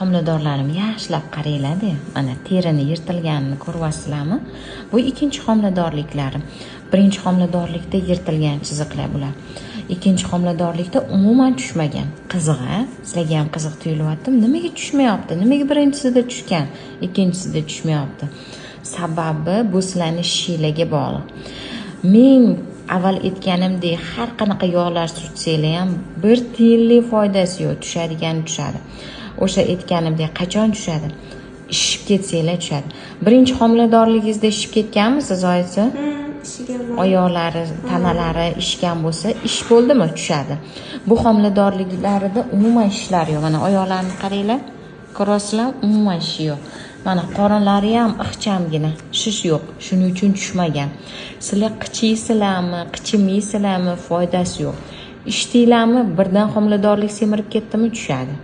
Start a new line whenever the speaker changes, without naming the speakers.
homiladorlarim yaxshilab qaranglar-da. Mana terini yirtilganini ko'ryapsizlarmi? Bu ikkinchi homiladorliklarim. Birinchi homiladorlikda yirtilgan chiziqlar bular. Ikkinchi homiladorlikda umuman tushmagan. Qiziq-a? Sizlarga ham qiziq tuyulyaptimi? Nimaga tushmayapti? Nimaga birinchisida tushgan, ikkinchisida tushmayapti? Sababi bu sizlarning shiylarga bog'liq. Men avval aytganimdek, har qanaqa yog'lar surtsanglar ham bir tiyinlik foydasi yo'q, tushadigani tushadi. O'sha aytganimdek, qachon tushadi? Ishib ketsanglar tushadi. Birinchi homiladorligingizda ishib ketganmisiz, oyisi? Oyoqlari, tanalari ishgan bo'lsa, ish bo'ldimi? Tushadi. Bu homiladorliklarida umuman ishlar yo'q. Mana oyoqlarini qaranglar. Ko'rasizlar, umuman ishi yo'q. Mana qorinlari ham ixchamgina, shish yo'q. Shuning uchun tushmagan. Sizlar qichiysizlarmi, qichimaysizlarmi, foydasi yo'q. Ishdinglarmi, birdan homiladorlik semirib ketdimi tushadi.